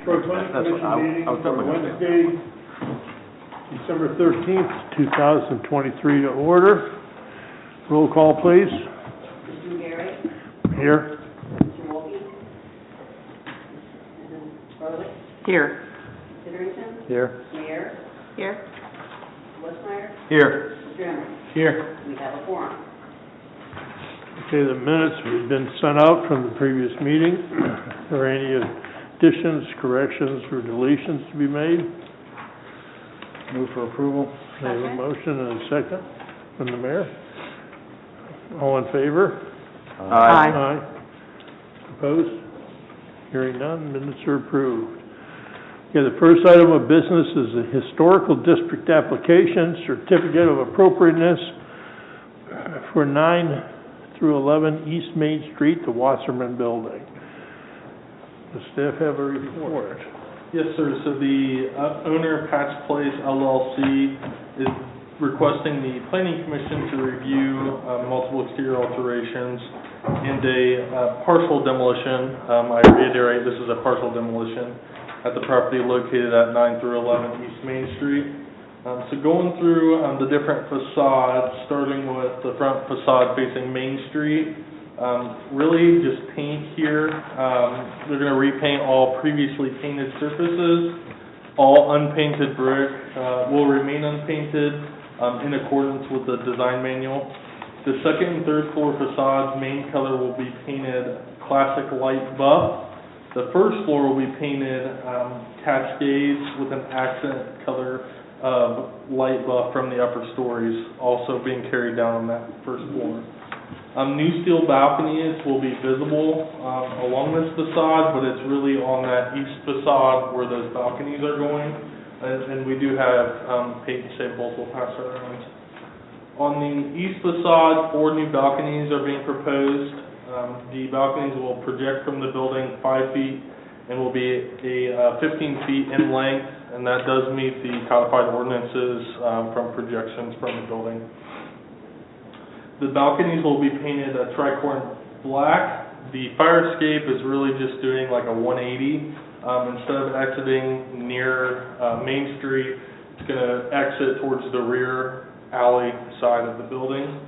Detroit Planning That's what Commission meeting I was for telling you. Wednesday, December 13th, 2023 to order. Roll call, please. Mr. Gary, Here. Mr. Wolke, Mrs. Burley, Here. Titterington, Here. Mayor, Here. Westmeyer, Here. Mr. Emery. Here. We have a quorum. Okay, the minutes have been sent out from the previous meeting. Are there any additions, corrections, or deletions to be made? Move for approval. I have a motion and a second from the mayor. All in favor? Aye. Aye. Opposed? Hearing none, minutes are approved. Okay, the first item of business is a historical district application, certificate of appropriateness for 9 through 11 East Main Street, the Wasserman Building. Does staff have a report? Yes, sir. So the owner, Pat's Place LLC, is requesting the Planning Commission to review multiple exterior alterations and a partial demolition. I reiterate, this is a partial demolition at the property located at 9 through 11 East Main Street. So going through the different facades, starting with the front facade facing Main Street, really just paint here. They're going to repaint all previously painted surfaces. All unpainted brick will remain unpainted in accordance with the design manual. The second and third floor facades, main color will be painted classic light buff. The first floor will be painted Cascades with an accent color of light buff from the upper stories, also being carried down on that first floor. New steel balconies will be visible along this facade, but it's really on that east facade where those balconies are going, and we do have paint samples we'll pass around. On the east facade, 4 new balconies are being proposed. The balconies will project from the building 5 feet and will be 15 feet in length, and that does meet the codified ordinances from projections from the building. The balconies will be painted a tricorn black. The fire escape is really just doing like a 180. Instead of exiting near Main Street, it's going to exit towards the rear alley side of the building.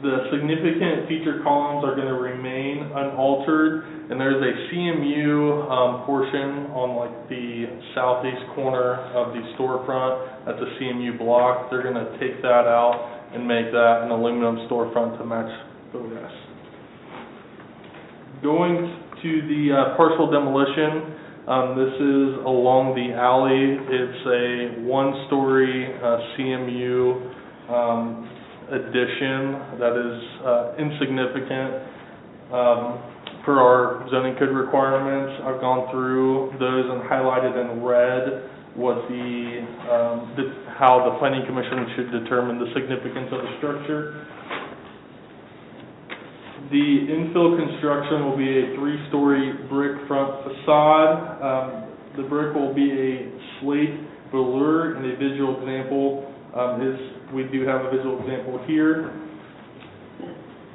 The significant feature columns are going to remain unaltered, and there's a CMU portion on like the southeast corner of the storefront at the CMU block. They're going to take that out and make that an aluminum storefront to match the rest. Going to the partial demolition, this is along the alley. It's a 1-story CMU addition that is insignificant per our zoning code requirements. I've gone through those and highlighted in red what how the Planning Commission should determine the significance of the structure. The infill construction will be a 3-story brick front facade. The brick will be a slate velour, and a visual example we do have a visual example here.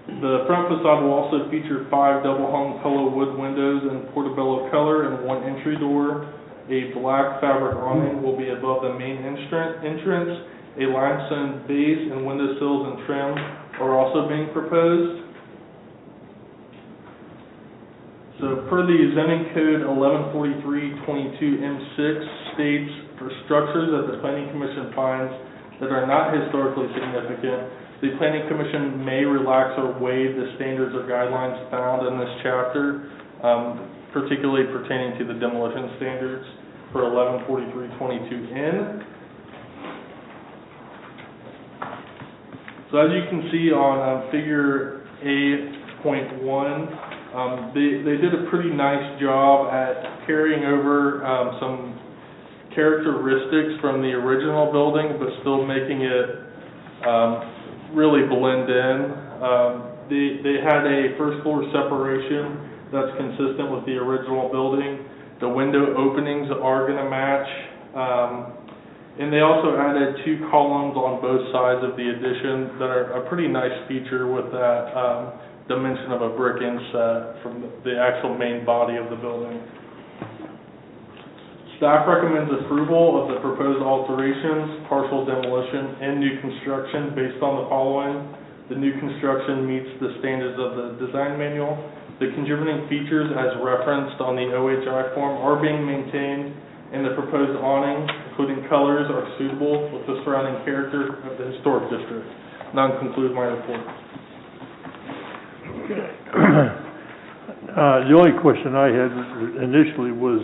The front facade will also feature 5 double-hung pillow wood windows in portobello color and 1 entry door. A black fabric awning will be above the main entrance. A limestone base and window sills and trim are also being proposed. So per the zoning code 1143-22 M6 states, for structures that the Planning Commission finds that are not historically significant, the Planning Commission may relax or waive the standards or guidelines found in this chapter, particularly pertaining to the demolition standards for 1143-22N. So as you can see on figure A.1, they did a pretty nice job at carrying over some characteristics from the original building, but still making it really blend in. They had a first floor separation that's consistent with the original building. The window openings are going to match. And they also added 2 columns on both sides of the addition that are a pretty nice feature with that dimension of a brick inset from the actual main body of the building. Staff recommends approval of the proposed alterations, partial demolition, and new construction based on the following. The new construction meets the standards of the design manual. The contributing features as referenced on the OHI form are being maintained, and the proposed awning, including colors, are suitable with the surrounding character of the historic district. Now conclude my report. The only question I had initially was,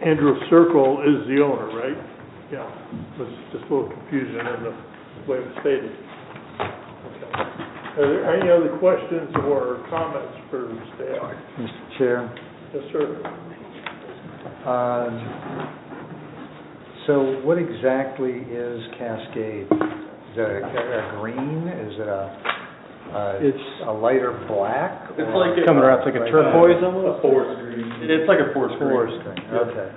Andrew Circle is the owner, right? Yeah, was just a little confusion in the way it was stated. Okay. Are there any other questions or comments for staff? Mr. Chair, Yes, sir. so what exactly is Cascade? Is it a green? Is it a lighter black? It's or- like Coming around, it's like a turquoise A forest green. It's like a forest green. Forest green, okay.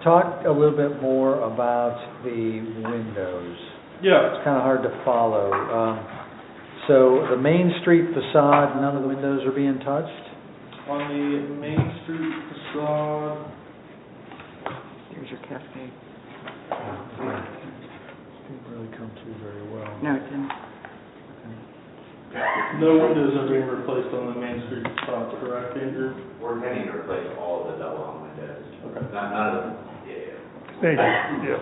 Talk a little bit more about the windows. Yeah, It's kind of hard to follow. So the Main Street facade, none of the windows are being touched? on the Main Street facade, Here's your Cascade. Didn't really come through very well. No, it didn't. no windows are being replaced on the Main Street facade, correct, Andrew? We're intending to replace all of the double hung windows. Okay. None of them, yeah. Thank you, yeah.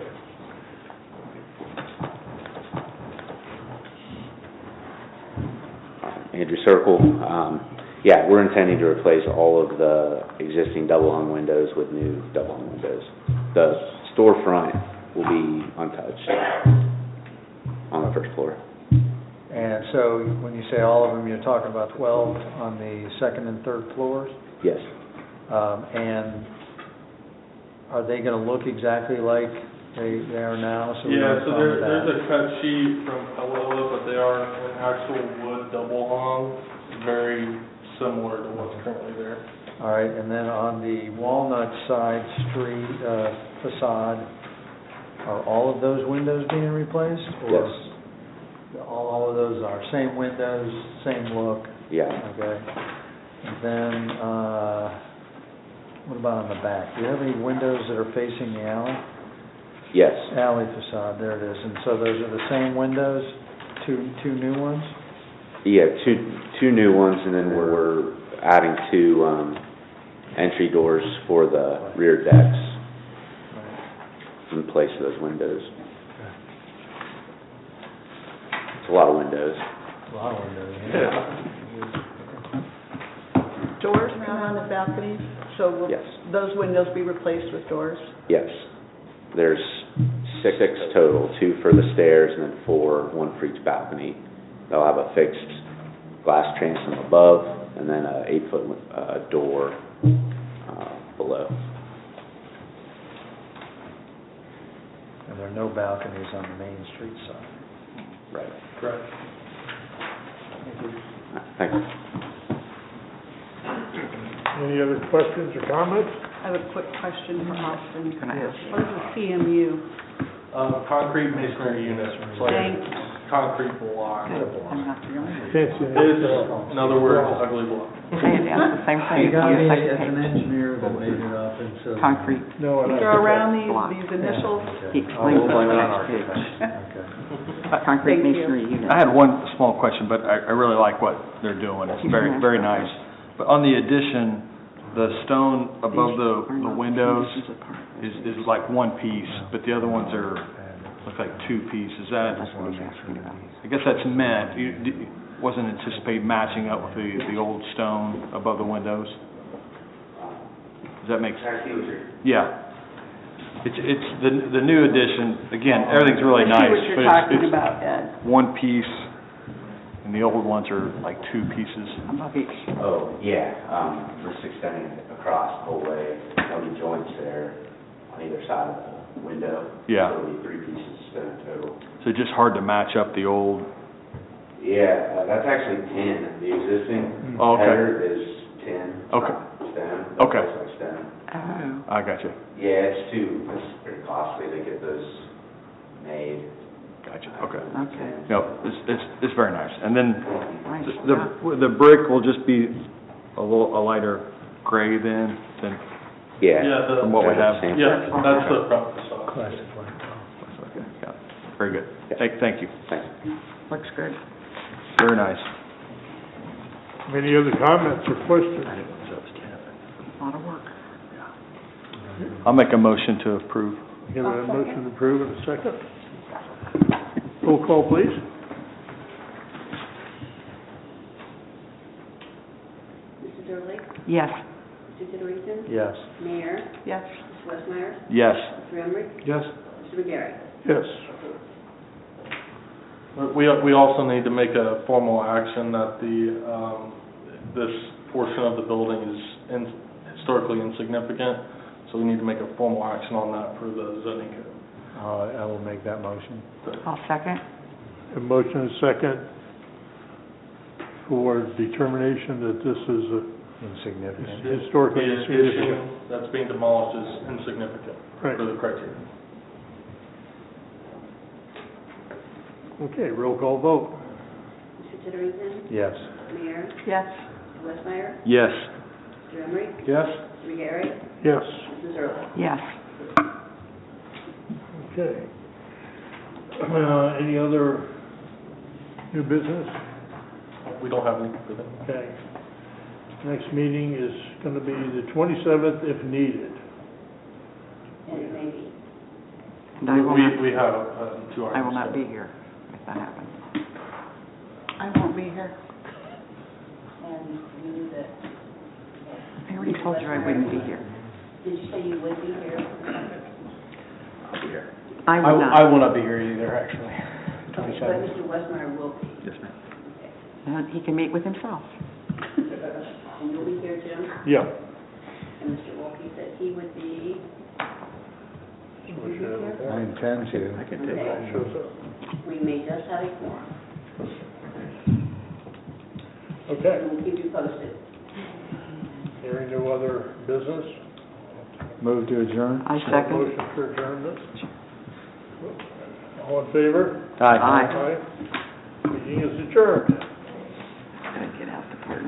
Andrew Circle, yeah, we're intending to replace all of the existing double hung windows with new double hung windows. The storefront will be untouched on the first floor. And so when you say all of them, you're talking about 12 on the second and third floors? Yes, And are they going to look exactly like they are now? So we Yeah, don't so follow there's that. a cut sheet from Palolo, but they are an actual wood double hung, very similar to what's currently there. All right, and then on the Walnut Side Street facade, are all of those windows being replaced? Or yes, all of those are same windows, same look? yeah. Okay. And then, what about on the back? Do you have any windows that are facing the alley? Yes, Alley facade, there it is. And so those are the same windows, two new ones? yeah, two new ones, and then we're adding two entry doors for the rear decks in place of those windows. It's a lot of windows. A lot of windows. Doors around on the balconies, so will Yes. those windows be replaced with doors? Yes. There's six total, 2 for the stairs and then 4, 1 for each balcony. They'll have a fixed glass transom above and then a 8-foot door below. And there are no balconies on the Main Street side. Right. Correct. Thank you. Any other questions or comments? I have a quick question for Austin. Can I ask? What is a CMU? Concrete masonry unit, it's like Thanks. a concrete block. I'm not familiar. Can't see It's, any. in other words, ugly block. I had asked the same thing. You got me Yes, I as can an take engineer that made it up, and so. Concrete. No, I So don't. around Block. these initials, Okay. he explains I'll blame it on on the architects. next Okay. concrete Thank you. masonry unit. I had one small question, but I really like what they're doing. It's very, very nice. But on the addition, the stone above the windows is like one piece, but the other ones are, look like two pieces. That, That's what he's asking about. I guess that's meant, wasn't anticipated matching up with the old stone above the windows? Does that make sense? I see what you're... Yeah. It's the new addition, again, everything's really nice, I see what but you're talking it's about, Ed. one piece, and the old ones are like two pieces. Above each. Oh, yeah, we're just extending it across the whole way. There'll be joints there on either side of the window. Yeah. So it'll be 3 pieces of stone total. So just hard to match up the old, Yeah, that's actually 10. The existing Oh, okay. header is 10. Okay. Stone. Okay. Looks like stone. Oh. I got you, Yeah, it's pretty costly to get those made. okay. Okay. No, it's very nice. And then Nice. the brick will just be a lighter gray than Yeah. From what we They're the have. same. Yeah, that's the front facade. Classic white. Okay, got it. Very good. Thank you. Thanks. Looks good. Very nice. Any other comments or questions? A lot of work. I'll make a motion to approve. Give a motion to approve in a second. Roll call, please. Mrs. Early? Yes. Mr. Titterington? Yes. Mayor? Yes. Mr. Westmeyer? Yes. Mr. Emery? Yes. Mr. McGarry? Yes. We also need to make a formal action that this portion of the building is historically insignificant, so we need to make a formal action on that for the zoning code. I will make that motion. I'll second. A motion and a second for determination that this is Insignificant. historically The insignificant. addition that's being demolished is insignificant Right. for the criteria. Okay, roll call vote. Mr. Titterington? Yes. Mayor? Yes. Mr. Westmeyer? Yes. Mr. Emery? Yes. Mr. McGarry? Yes. Mrs. Early? Yes. Okay. Any other new business? We don't have any for them. Okay. Next meeting is gonna be the 27th if needed. And it may be. And I will not, We have 2 items. I will not be here if that happens. I won't be here. And you knew that. I already told you I wouldn't be here. Did you say you would be here? I'll be here. I will not. will not be here either, actually. But Mr. Westmeyer will be. Yes, ma'am. And he can meet with himself. And you'll be here, Jim? Yeah. And Mr. Wolke said he would be. Will you be here? I intend to. Okay. Shows up. We may just have a quorum. Okay. And we'll keep you posted. Hearing no other business? Move to adjourn? I second. Motion for adjournment? All in favor? Aye. Aye. Meeting is adjourned. Gotta get out the partner.